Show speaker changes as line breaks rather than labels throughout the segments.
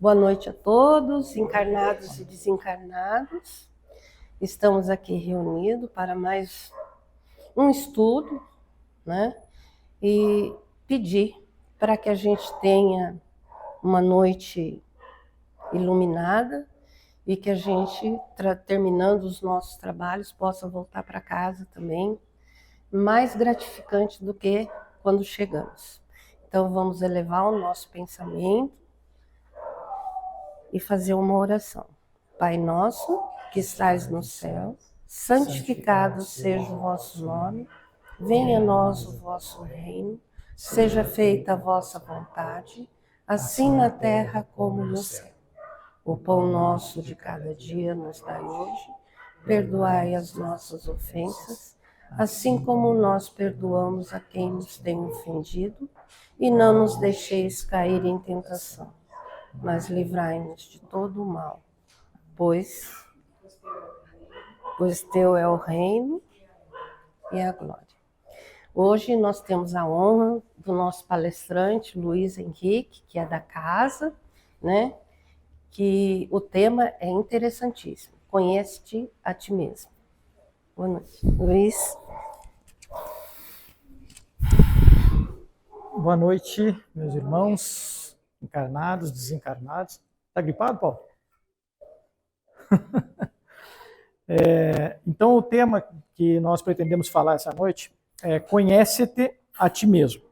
Boa noite a todos, encarnados e desencarnados. Estamos aqui reunidos para mais um estudo, né? E pedir para que a gente tenha uma noite iluminada e que a gente, terminando os nossos trabalhos, possa voltar para casa também mais gratificante do que quando chegamos. Então, vamos elevar o nosso pensamento e fazer uma oração. Pai nosso, que estais no céu, santificado seja o vosso nome, venha a nós o vosso reino, seja feita a vossa vontade, assim na terra como no céu. O pão nosso de cada dia nos dai hoje, perdoai as nossas ofensas, assim como nós perdoamos a quem nos tem ofendido, e não nos deixeis cair em tentação, mas livrai-nos de todo o mal, pois teu é o reino e a glória. Hoje nós temos a honra do nosso palestrante, Luiz Henrique, que é da casa, né? Que o tema é interessantíssimo. Conhece-te a ti mesmo. Boa noite. Luiz.
Boa noite, meus irmãos, encarnados, desencarnados. Está gripado, Paulo? Então, o tema que nós pretendemos falar essa noite é Conhece-te a ti mesmo.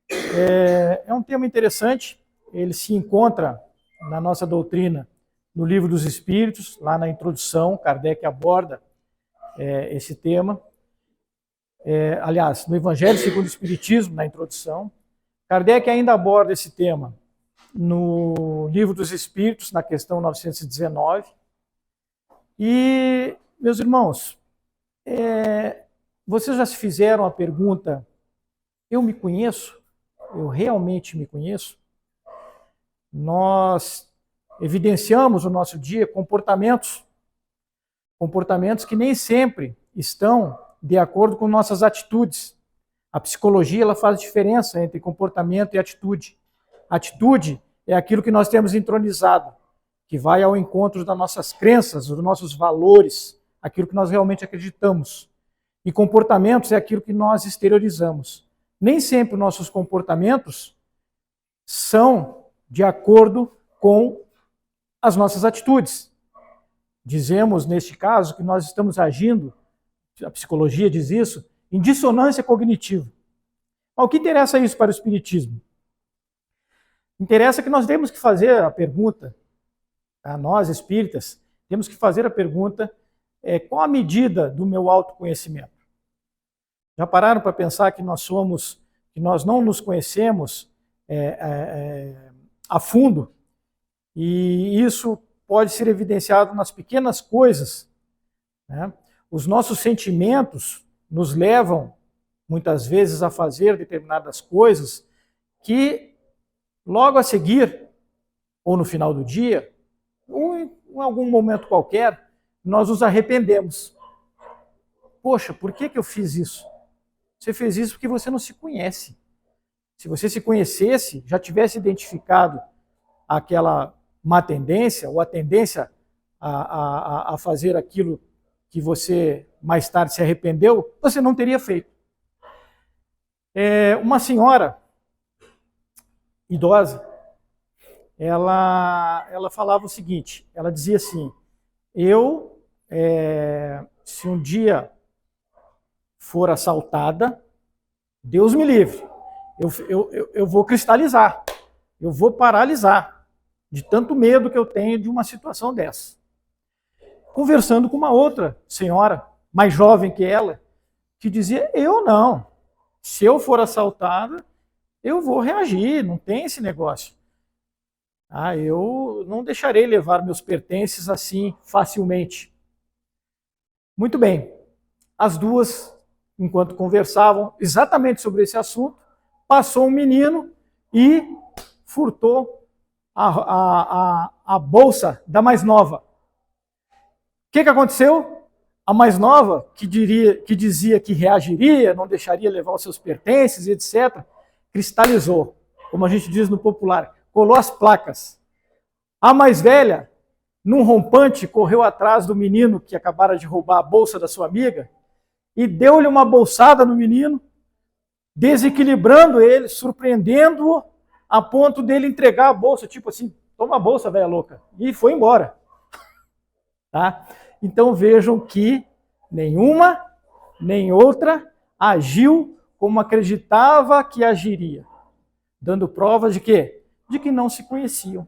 É um tema interessante, ele se encontra na nossa doutrina, no Livro dos Espíritos, lá na introdução, Kardec aborda esse tema. Aliás, no Evangelho segundo o Espiritismo, na introdução. Kardec ainda aborda esse tema no Livro dos Espíritos, na questão 919. E, meus irmãos, vocês já se fizeram a pergunta, eu me conheço? Eu realmente me conheço? Nós evidenciamos no nosso dia comportamentos que nem sempre estão de acordo com nossas atitudes. A psicologia ela faz diferença entre comportamento e atitude. Atitude é aquilo que nós temos entronizado, que vai ao encontro das nossas crenças, dos nossos valores, aquilo que nós realmente acreditamos. E comportamentos é aquilo que nós exteriorizamos. Nem sempre nossos comportamentos são de acordo com as nossas atitudes. Dizemos, neste caso, que nós estamos agindo, a psicologia diz isso, em dissonância cognitiva. Mas o que interessa isso para o Espiritismo? Interessa que nós temos que fazer a pergunta, a nós espíritas, temos que fazer a pergunta, qual a medida do meu autoconhecimento? Já pararam para pensar que nós não nos conhecemos a fundo? E isso pode ser evidenciado nas pequenas coisas, né? Os nossos sentimentos nos levam, muitas vezes, a fazer determinadas coisas que, logo a seguir, ou no final do dia, ou em algum momento qualquer, nós nos arrependemos. Poxa, por que eu fiz isso? Você fez isso porque você não se conhece. Se você se conhecesse, já tivesse identificado aquela má tendência, ou a tendência a fazer aquilo que você mais tarde se arrependeu, você não teria feito. Uma senhora idosa, ela falava o seguinte, ela dizia assim, se um dia for assaltada, Deus me livre, eu vou cristalizar, eu vou paralisar, de tanto medo que eu tenho de uma situação dessa. Conversando com uma outra senhora, mais jovem que ela, que dizia, eu não, se eu for assaltada, eu vou reagir, não tem esse negócio. Eu não deixarei levar meus pertences assim facilmente. Muito bem, as duas, enquanto conversavam exatamente sobre esse assunto, passou um menino e furtou a bolsa da mais nova. O que aconteceu? A mais nova, que dizia que reagiria, não deixaria levar os seus pertences, etc., cristalizou, como a gente diz no popular, colou as placas. A mais velha, num rompante, correu atrás do menino que acabara de roubar a bolsa da sua amiga e deu-lhe uma bolsada no menino, desequilibrando ele, surpreendendo-o, a ponto dele entregar a bolsa, tipo assim, toma a bolsa, velha louca, e foi embora. Tá? Então vejam que nenhuma nem outra agiu como acreditava que agiria, dando provas de quê? De que não se conheciam.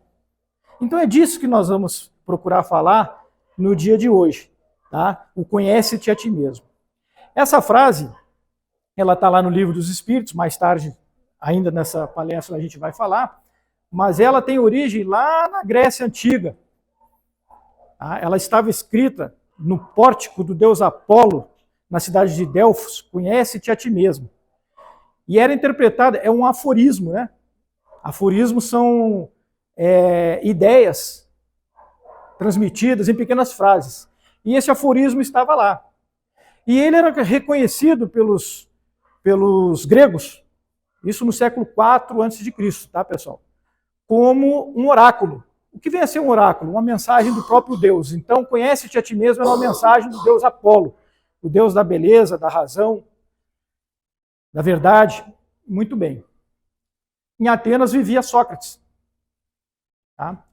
Então é disso que nós vamos procurar falar no dia de hoje, tá? O conhece-te a ti mesmo. Essa frase, ela está lá no Livro dos Espíritos, mais tarde, ainda nessa palestra a gente vai falar, mas ela tem origem lá na Grécia Antiga. Tá? Ela estava escrita no pórtico do deus Apolo, na cidade de Delfos, conhece-te a ti mesmo. E era interpretada, é um aforismo, né? Aforismos são ideias transmitidas em pequenas frases. E esse aforismo estava lá. E ele era reconhecido pelos gregos, isso no século IV a.C., tá, pessoal? Como um oráculo. O que vem a ser um oráculo? Uma mensagem do próprio Deus. Então, conhece-te a ti mesmo era uma mensagem do deus Apolo, o deus da beleza, da razão, da verdade. Muito bem. Em Atenas vivia Sócrates. Tá?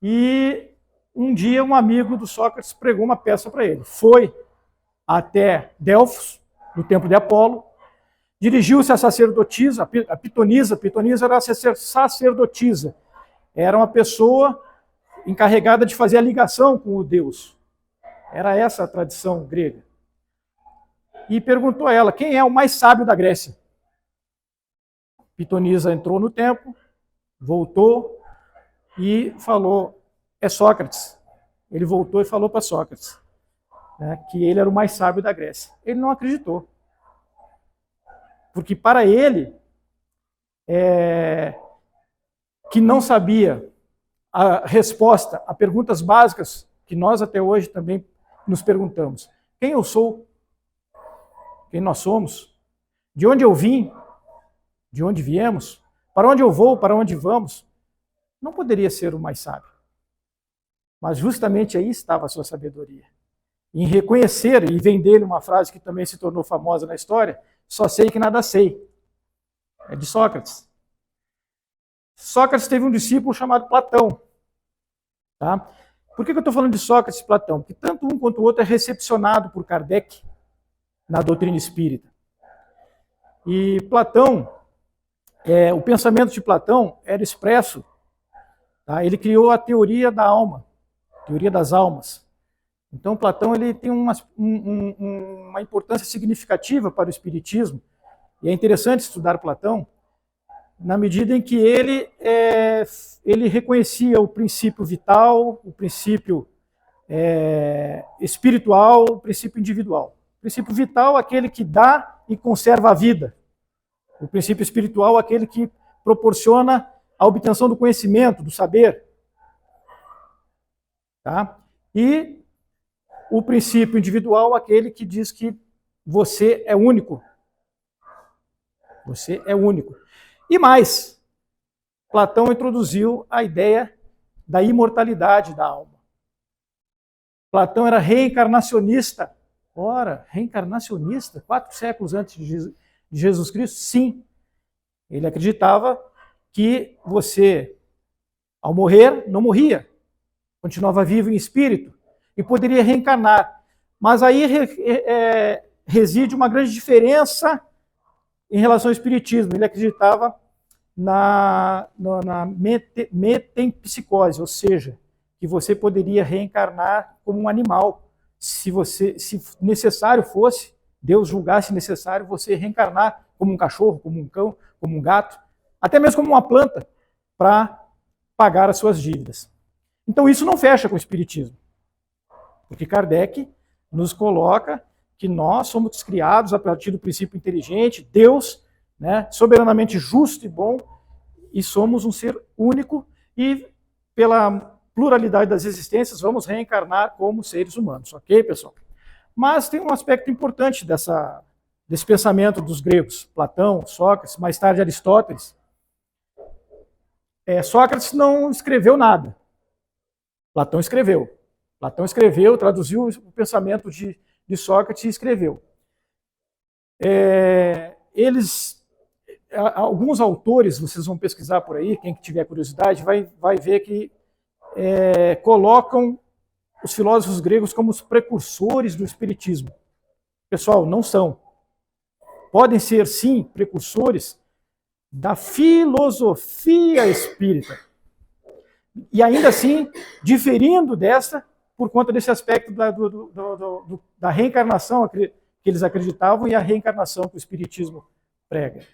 E um dia um amigo do Sócrates pregou uma peça para ele. Foi até Delfos, no templo de Apolo, dirigiu-se à sacerdotisa, a Pitonisa. Pitonisa era a sacerdotisa. Era uma pessoa encarregada de fazer a ligação com o Deus. Era essa a tradição grega. E perguntou a ela, quem é o mais sábio da Grécia? Pitonisa entrou no templo, voltou e falou, é Sócrates. Ele voltou e falou para Sócrates, né, que ele era o mais sábio da Grécia. Ele não acreditou. Porque para ele, que não sabia a resposta a perguntas básicas que nós até hoje também nos perguntamos. Quem eu sou? Quem nós somos? De onde eu vim? De onde viemos? Para onde eu vou? Para onde vamos? Não poderia ser o mais sábio. Mas justamente aí estava a sua sabedoria. Em reconhecer, e vem dele uma frase que também se tornou famosa na história, só sei que nada sei. É de Sócrates. Sócrates teve um discípulo chamado Platão. Tá? Por que eu estou falando de Sócrates e Platão? Porque tanto um quanto o outro é recepcionado por Kardec na doutrina espírita. E Platão, o pensamento de Platão era expresso, tá? Ele criou a teoria da alma, teoria das almas. Então Platão ele tem uma importância significativa para o espiritismo, e é interessante estudar Platão, na medida em que ele reconhecia o princípio vital, o princípio espiritual, o princípio individual. O princípio vital, aquele que dá e conserva a vida. O princípio espiritual, aquele que proporciona a obtenção do conhecimento, do saber. Tá? E o princípio individual, aquele que diz que você é único. Você é único. E mais, Platão introduziu a ideia da imortalidade da alma. Platão era reencarnacionista. Ora, reencarnacionista? 4 séculos antes de Jesus Cristo? Sim. Ele acreditava que você, ao morrer, não morria. Continuava vivo em espírito e poderia reencarnar. Mas aí reside uma grande diferença em relação ao espiritismo. Ele acreditava na metempsicose, ou seja, que você poderia reencarnar como um animal. Se necessário fosse, Deus julgasse necessário você reencarnar como um cachorro, como um cão, como um gato, até mesmo como uma planta, para pagar as suas dívidas. Então isso não fecha com o espiritismo, porque Kardec nos coloca que nós somos criados a partir do princípio inteligente, Deus, né, soberanamente justo e bom, e somos um ser único, e pela pluralidade das existências vamos reencarnar como seres humanos, ok, pessoal? Mas tem um aspecto importante desse pensamento dos gregos, Platão, Sócrates, mais tarde Aristóteles. Sócrates não escreveu nada, Platão escreveu. Platão escreveu, traduziu o pensamento de Sócrates e escreveu. Alguns autores, vocês vão pesquisar por aí, quem tiver curiosidade, vai ver que colocam os filósofos gregos como os precursores do espiritismo. Pessoal, não são. Podem ser, sim, precursores da filosofia espírita. E ainda assim, diferindo dessa, por conta desse aspecto da reencarnação que eles acreditavam e a reencarnação que o espiritismo prega,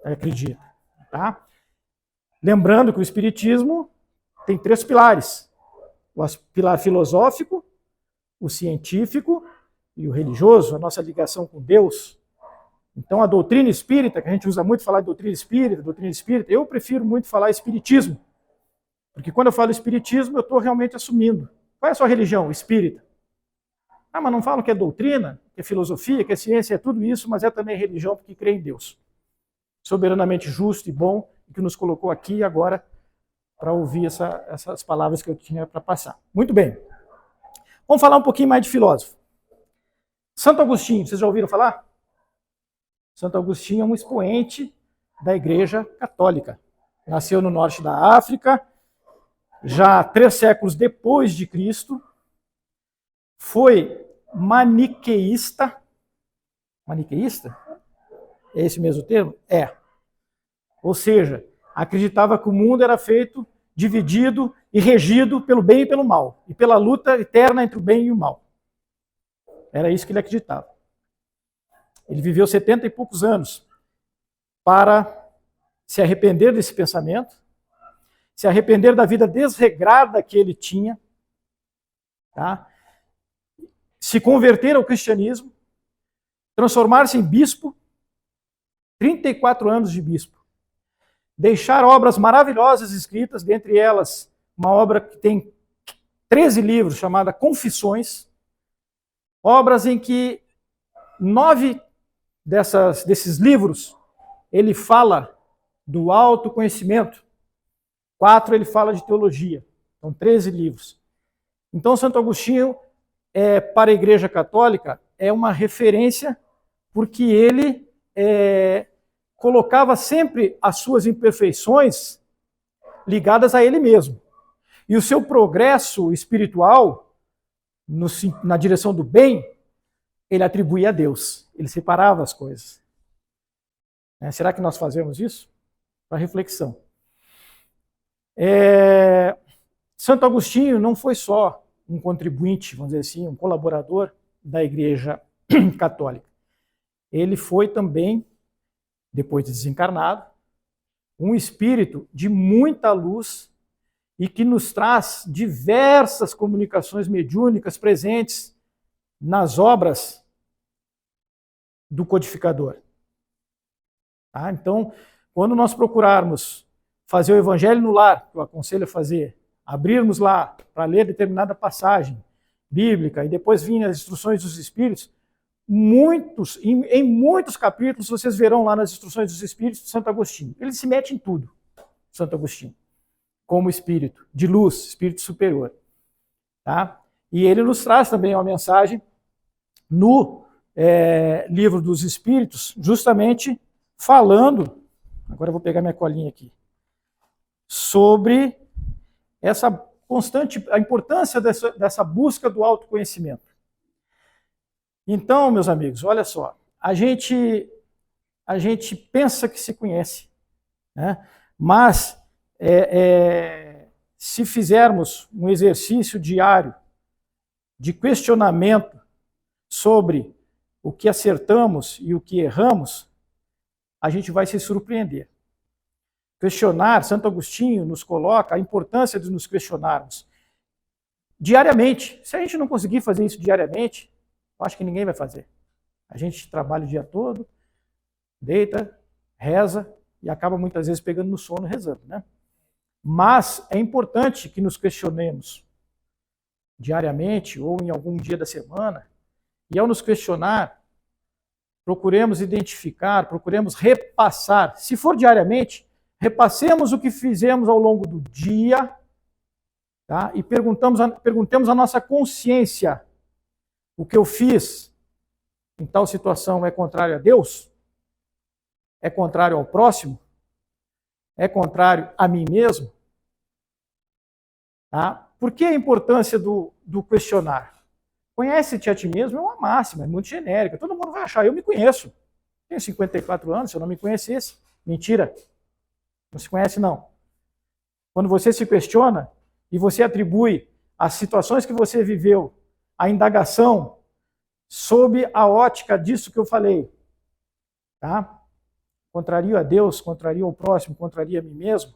acredita. Tá? Lembrando que o espiritismo tem 3 pilares: o pilar filosófico, o científico e o religioso, a nossa ligação com Deus. Então, a doutrina espírita, que a gente usa muito falar de doutrina espírita, eu prefiro muito falar espiritismo. Porque quando eu falo espiritismo, eu estou realmente assumindo. Qual é a sua religião? Espírita. Ah, mas não falam que é doutrina, que é filosofia, que é ciência, é tudo isso, mas é também religião porque crê em Deus. Soberanamente justo e bom, que nos colocou aqui agora para ouvir essas palavras que eu tinha para passar. Muito bem. Vamos falar um pouquinho mais de filósofo. Santo Agostinho, vocês já ouviram falar? Santo Agostinho é um expoente da Igreja Católica. Nasceu no norte da África, já 3 séculos depois de Cristo, foi maniqueísta. Maniqueísta? É esse mesmo termo? É. Ou seja, acreditava que o mundo era feito, dividido e regido pelo bem e pelo mal, e pela luta eterna entre o bem e o mal. Era isso que ele acreditava. Ele viveu 70 e poucos anos para se arrepender desse pensamento, se arrepender da vida desregrada que ele tinha, tá? Se converter ao cristianismo, transformar-se em bispo, 34 anos de bispo, deixar obras maravilhosas escritas, dentre elas uma obra que tem 13 livros, chamada Confissões, obras em que 9 desses livros ele fala do autoconhecimento, 4 ele fala de teologia, são 13 livros. Então Santo Agostinho, para a Igreja Católica, é uma referência porque ele colocava sempre as suas imperfeições ligadas a ele mesmo. E o seu progresso espiritual, na direção do bem, ele atribuía a Deus. Ele separava as coisas. Será que nós fazemos isso? Para reflexão. Santo Agostinho não foi só um contribuinte, vamos dizer assim, um colaborador da Igreja Católica. Ele foi também, depois de desencarnado, um espírito de muita luz e que nos traz diversas comunicações mediúnicas presentes nas obras do codificador. Tá? Então, quando nós procurarmos fazer o Evangelho no lar, que eu aconselho a fazer, abrirmos lá para ler determinada passagem bíblica e depois vir as instruções dos Espíritos, em muitos capítulos vocês verão lá nas instruções dos Espíritos de Santo Agostinho. Ele se mete em tudo, Santo Agostinho, como espírito de luz, espírito superior. Tá? E ele nos traz também uma mensagem no Livro dos Espíritos, justamente falando, agora eu vou pegar minha colinha aqui, sobre essa constante, a importância dessa busca do autoconhecimento. Então, meus amigos, olha só, a gente pensa que se conhece, né? Mas se fizermos um exercício diário de questionamento sobre o que acertamos e o que erramos, a gente vai se surpreender. Questionar, Santo Agostinho nos coloca a importância de nos questionarmos diariamente. Se a gente não conseguir fazer isso diariamente, eu acho que ninguém vai fazer. A gente trabalha o dia todo, deita, reza e acaba muitas vezes pegando no sono rezando, né? Mas é importante que nos questionemos diariamente ou em algum dia da semana, e ao nos questionar, procuremos identificar, procuremos repassar. Se for diariamente, repassemos o que fizemos ao longo do dia Tá? E perguntemos à nossa consciência: o que eu fiz em tal situação é contrário a Deus? É contrário ao próximo? É contrário a mim mesmo? Tá? Por que a importância do questionar? Conhece-te a ti mesmo é uma máxima, é muito genérica. Todo mundo vai achar, eu me conheço. Tenho 54 anos, se eu não me conhecesse. Mentira. Não se conhece, não. Quando você se questiona e você atribui as situações que você viveu, a indagação, sob a ótica disso que eu falei, tá? Contrario a Deus, contrario ao próximo, contrario a mim mesmo,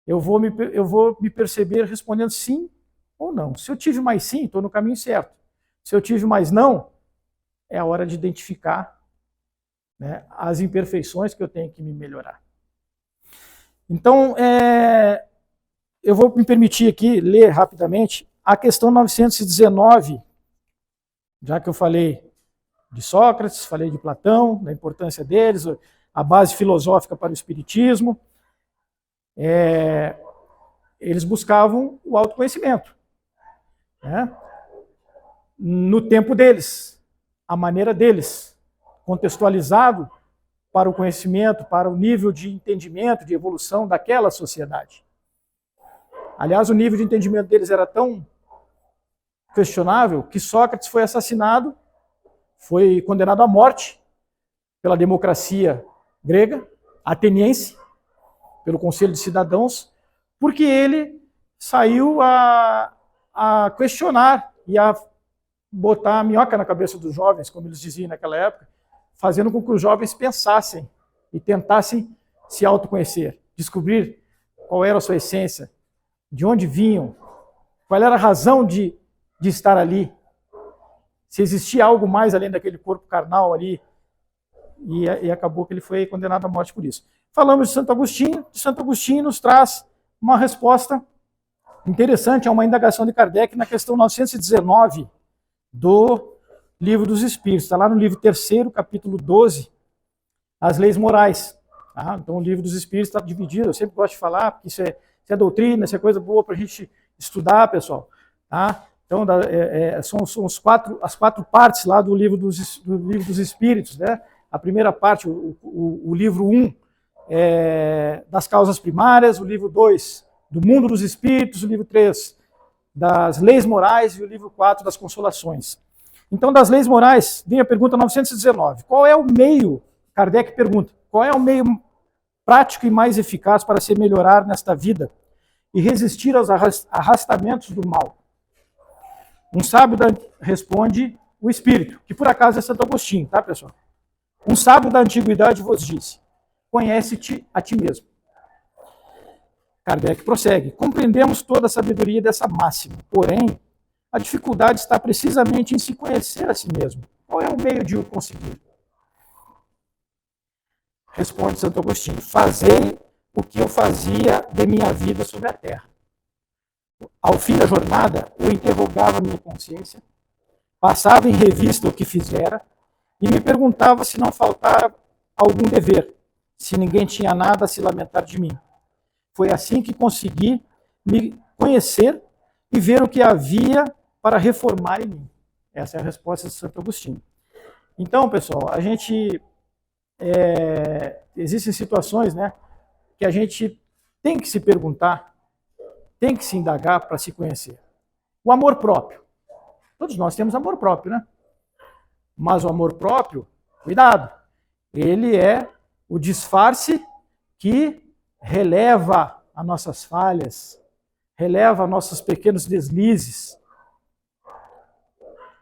eu vou me perceber respondendo sim ou não. Se eu tive mais sim, estou no caminho certo. Se eu tive mais não, é a hora de identificar, né, as imperfeições que eu tenho que me melhorar. Então, eu vou me permitir aqui ler rapidamente a questão 919, já que eu falei de Sócrates, falei de Platão, da importância deles, a base filosófica para o espiritismo. Eles buscavam o autoconhecimento, né? No tempo deles, a maneira deles, contextualizado para o conhecimento, para o nível de entendimento, de evolução daquela sociedade. Aliás, o nível de entendimento deles era tão questionável que Sócrates foi assassinado, foi condenado à morte pela democracia grega, ateniense, pelo Conselho de Cidadãos, porque ele saiu a questionar e a botar a minhoca na cabeça dos jovens, como eles diziam naquela época, fazendo com que os jovens pensassem e tentassem se autoconhecer, descobrir qual era a sua essência, de onde vinham, qual era a razão de estar ali, se existia algo mais além daquele corpo carnal ali, e acabou que ele foi condenado à morte por isso. Falamos de Santo Agostinho nos traz uma resposta interessante a uma indagação de Kardec na questão 919 do Livro dos Espíritos. Está lá no livro 3º, capítulo 12, as leis morais. Tá? Então o Livro dos Espíritos está dividido, eu sempre gosto de falar, porque isso é doutrina, isso é coisa boa para a gente estudar, pessoal. Tá? Então são as quatro partes lá do Livro dos Espíritos, né? A primeira parte, o livro 1, das causas primárias, o livro 2, do mundo dos espíritos, o livro 3, das leis morais e o livro 4, das consolações. Então, das leis morais, vem a pergunta 919. Qual é o meio, Kardec pergunta, qual é o meio prático e mais eficaz para se melhorar nesta vida e resistir aos arrastamentos do mal? Um sábio responde o espírito, que por acaso é Santo Agostinho, tá, pessoal? Um sábio da antiguidade vos disse: conhece-te a ti mesmo. Kardec prossegue: compreendemos toda a sabedoria dessa máxima, porém, a dificuldade está precisamente em se conhecer a si mesmo. Qual é o meio de o conseguir? Responde Santo Agostinho: fazei o que eu fazia de minha vida sobre a terra. Ao fim da jornada, eu interrogava minha consciência, passava em revista o que fizera, e me perguntava se não faltara algum dever, se ninguém tinha nada a se lamentar de mim. Foi assim que consegui me conhecer e ver o que havia para reformar em mim. Essa é a resposta de Santo Agostinho. Então, pessoal, existem situações, né, que a gente tem que se perguntar, tem que se indagar para se conhecer. O amor próprio. Todos nós temos amor próprio, né? Mas o amor próprio, cuidado, ele é o disfarce que releva as nossas falhas, releva nossos pequenos deslizes.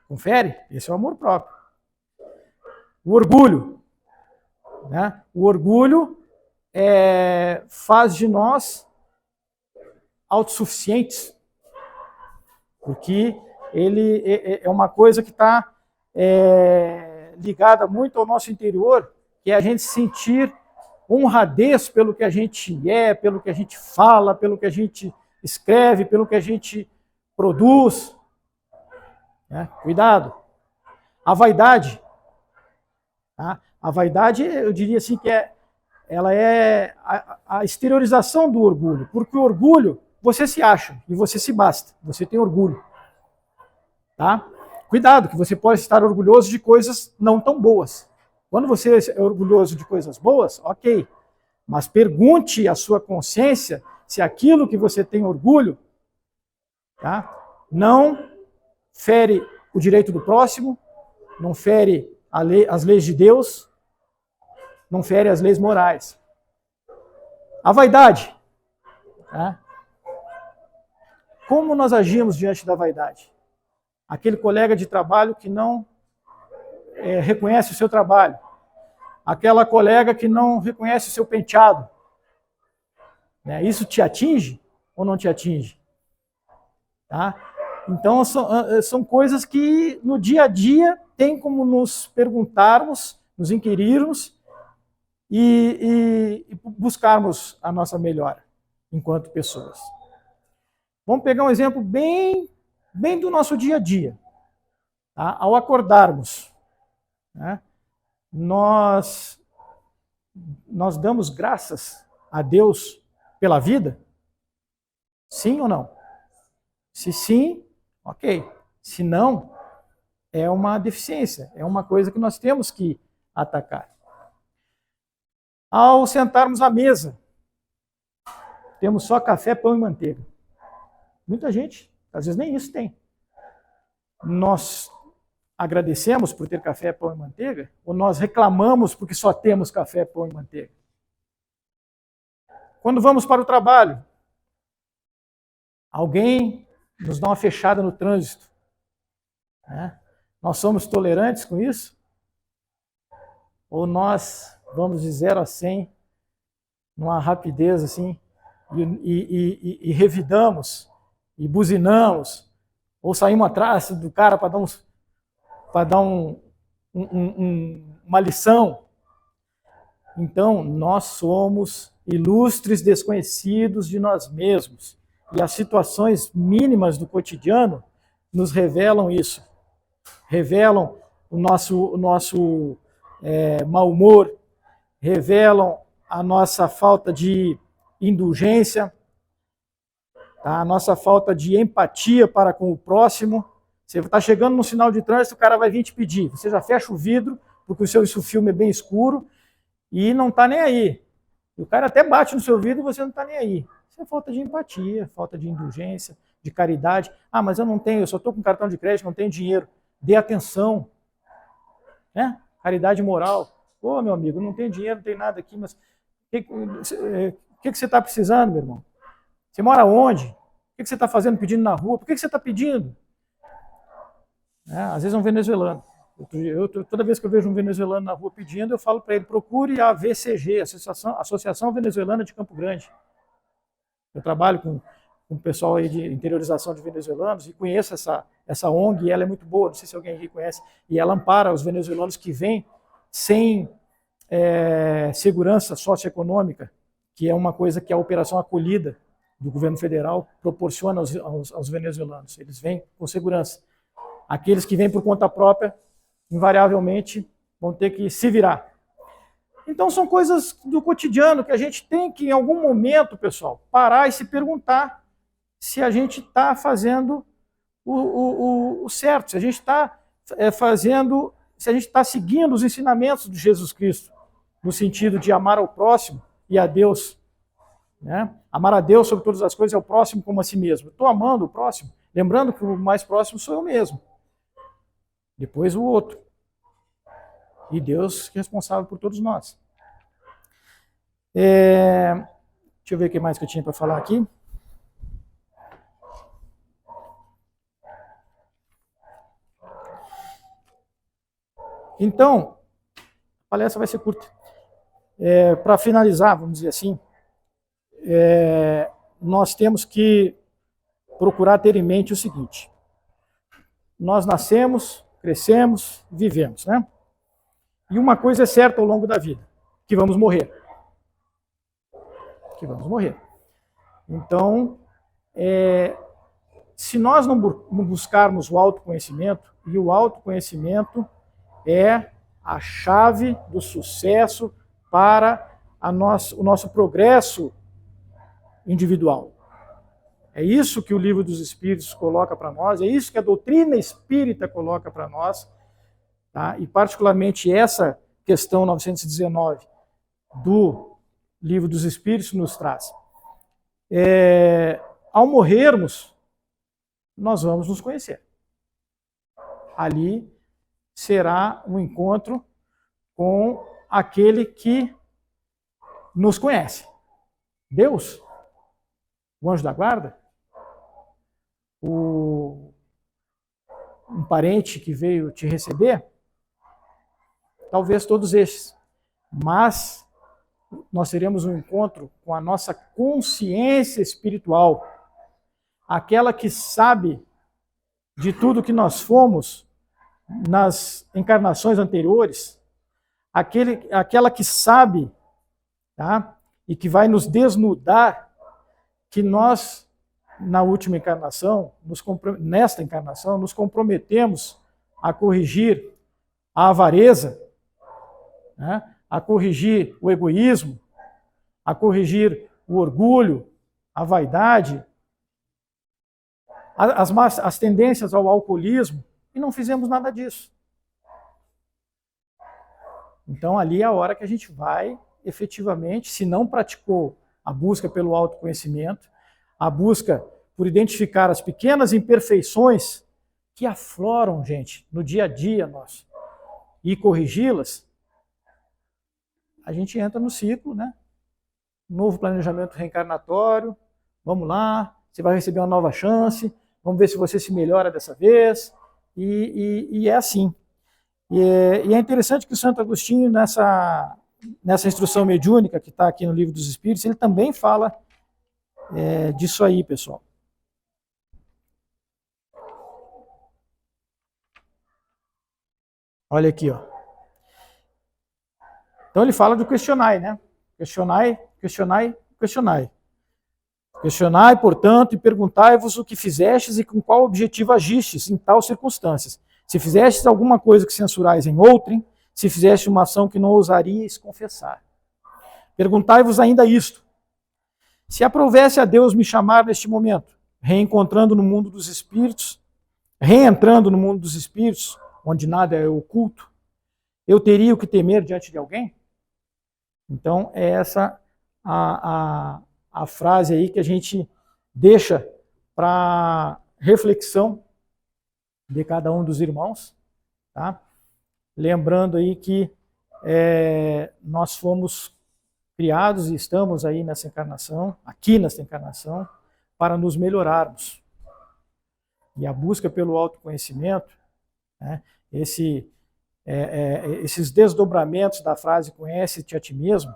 Confere? Esse é o amor próprio. O orgulho. Né? O orgulho faz de nós autossuficientes, porque ele é uma coisa que está ligada muito ao nosso interior, que é a gente sentir honradez pelo que a gente é, pelo que a gente fala, pelo que a gente escreve, pelo que a gente produz. Né? Cuidado. A vaidade. Tá? A vaidade, eu diria assim, que ela é a exteriorização do orgulho, porque o orgulho você se acha e você se basta, você tem orgulho. Tá? Cuidado, que você pode estar orgulhoso de coisas não tão boas. Quando você é orgulhoso de coisas boas, ok. Mas pergunte à sua consciência se aquilo que você tem orgulho, tá, não fere o direito do próximo, não fere as leis de Deus, não fere as leis morais. A vaidade. Tá? Como nós agimos diante da vaidade? Aquele colega de trabalho que não reconhece o seu trabalho. Aquela colega que não reconhece o seu penteado. Isso te atinge ou não te atinge? Tá? Então, são coisas que no dia a dia tem como nos perguntarmos, nos inquirirmos e buscarmos a nossa melhora enquanto pessoas. Vamos pegar um exemplo bem do nosso dia a dia. Tá? Ao acordarmos, né, nós damos graças a Deus pela vida? Sim ou não? Se sim, ok. Se não, é uma deficiência, é uma coisa que nós temos que atacar. Ao sentarmos à mesa, temos só café, pão e manteiga. Muita gente, às vezes nem isso tem. Nós agradecemos por ter café, pão e manteiga? Ou nós reclamamos porque só temos café, pão e manteiga? Quando vamos para o trabalho, alguém nos dá uma fechada no trânsito. Né? Nós somos tolerantes com isso? Ou nós vamos de 0 a 100 numa rapidez assim e revidamos e buzinamos ou saímos atrás do cara para dar uma lição? Então, nós somos ilustres desconhecidos de nós mesmos. E as situações mínimas do cotidiano nos revelam isso. Revelam o nosso mau humor, revelam a nossa falta de indulgência, tá? A nossa falta de empatia para com o próximo. Você está chegando no sinal de trânsito, o cara vai vir te pedir. Você já fecha o vidro, porque o seu filme é bem escuro, e não está nem aí. O cara até bate no seu vidro e você não está nem aí. Isso é falta de empatia, falta de indulgência, de caridade. Ah, mas eu não tenho, eu só estou com cartão de crédito, não tenho dinheiro. Dê atenção. Né? Caridade moral. Ô, meu amigo, não tenho dinheiro, não tem nada aqui, mas o que você está precisando, meu irmão? Você mora onde? O que você está fazendo pedindo na rua? Por que você está pedindo? Às vezes é um venezuelano. Toda vez que eu vejo um venezuelano na rua pedindo, eu falo para ele, procure a AVCG, Associação Venezuelana de Campo Grande. Eu trabalho com o pessoal aí de interiorização de venezuelanos e conheço essa ONG, e ela é muito boa, não sei se alguém aqui conhece, e ela ampara os venezuelanos que vêm sem segurança socioeconômica, que é uma coisa que a Operação Acolhida do governo federal proporciona aos venezuelanos. Eles vêm com segurança. Aqueles que vêm por conta própria, invariavelmente, vão ter que se virar. Então, são coisas do cotidiano que a gente tem que, em algum momento, pessoal, parar e se perguntar se a gente está fazendo o certo, se a gente está se a gente está seguindo os ensinamentos de Jesus Cristo, no sentido de amar ao próximo e a Deus. Né? Amar a Deus sobre todas as coisas é o próximo como a si mesmo. Estou amando o próximo, lembrando que o mais próximo sou eu mesmo. Depois o outro. E Deus é responsável por todos nós. Deixa eu ver o que mais que eu tinha para falar aqui. Então, a palestra vai ser curta. Para finalizar, vamos dizer assim, nós temos que procurar ter em mente o seguinte: nós nascemos, crescemos, vivemos, né? E uma coisa é certa ao longo da vida, que vamos morrer. Que vamos morrer. Então, se nós não buscarmos o autoconhecimento, e o autoconhecimento é a chave do sucesso para o nosso progresso individual. É isso que o Livro dos Espíritos coloca para nós, é isso que a doutrina espírita coloca para nós, tá? E particularmente essa questão 919 do Livro dos Espíritos nos traz. Ao morrermos, nós vamos nos conhecer. Ali será um encontro com aquele que nos conhece. Deus, o anjo da guarda, um parente que veio te receber, talvez todos estes. Mas nós teremos um encontro com a nossa consciência espiritual, aquela que sabe de tudo que nós fomos nas encarnações anteriores, aquela que sabe, tá? E que vai nos desnudar que nós, na última encarnação, nesta encarnação, nos comprometemos a corrigir a avareza, né? A corrigir o egoísmo, a corrigir o orgulho, a vaidade, as tendências ao alcoolismo, e não fizemos nada disso. Então, ali é a hora que a gente vai, efetivamente, se não praticou a busca pelo autoconhecimento, a busca por identificar as pequenas imperfeições que afloram, gente, no dia a dia nosso, e corrigi-las, a gente entra no ciclo, né? Novo planejamento reencarnatório, vamos lá, você vai receber uma nova chance, vamos ver se você se melhora dessa vez, e é assim. E é interessante que o Santo Agostinho, nessa instrução mediúnica que está aqui no Livro dos Espíritos, ele também fala disso aí, pessoal. Olha aqui, ó. Então ele fala do questionai, né? Questionai. Questionai, portanto, e perguntai-vos o que fizestes e com qual objetivo agistes em tais circunstâncias. Se fizestes alguma coisa que censurais em outrem, se fizeste uma ação que não ousaríeis confessar. Perguntai-vos ainda isto: se aprovesse a Deus me chamar neste momento, reentrando no mundo dos espíritos, onde nada é oculto, eu teria o que temer diante de alguém? Então, é essa a frase aí que a gente deixa para reflexão de cada um dos irmãos, tá? Lembrando aí que nós fomos criados e estamos aí nessa encarnação, para nos melhorarmos. E a busca pelo autoconhecimento, né, esses desdobramentos da frase conhece-te a ti mesmo,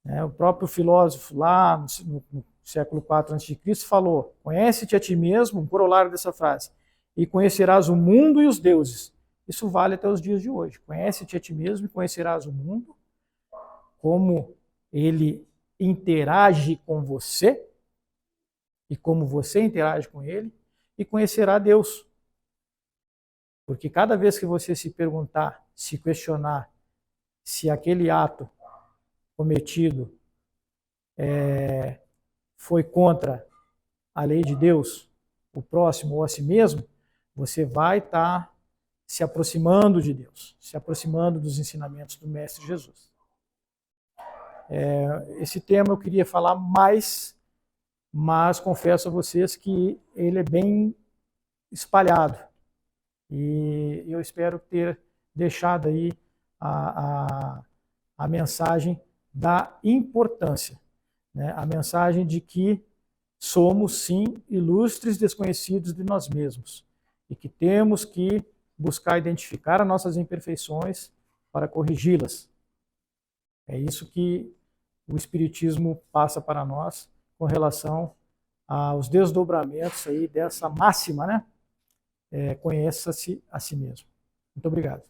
né, o próprio filósofo lá no século IV a.C. falou, conhece-te a ti mesmo, um corolário dessa frase, e conhecerás o mundo e os deuses. Isso vale até os dias de hoje. Conhece-te a ti mesmo e conhecerás o mundo, como ele interage com você, e como você interage com ele, e conhecerá Deus. Porque cada vez que você se perguntar, se questionar se aquele ato cometido foi contra a lei de Deus, o próximo ou a si mesmo, você vai estar se aproximando de Deus, se aproximando dos ensinamentos do Mestre Jesus. Esse tema eu queria falar mais, mas confesso a vocês que ele é bem espalhado. E eu espero ter deixado aí a mensagem da importância, né? A mensagem de que somos, sim, ilustres desconhecidos de nós mesmos e que temos que buscar identificar as nossas imperfeições para corrigi-las. É isso que o Espiritismo passa para nós com relação aos desdobramentos aí dessa máxima, né? Conheça-se a si mesmo. Muito obrigado.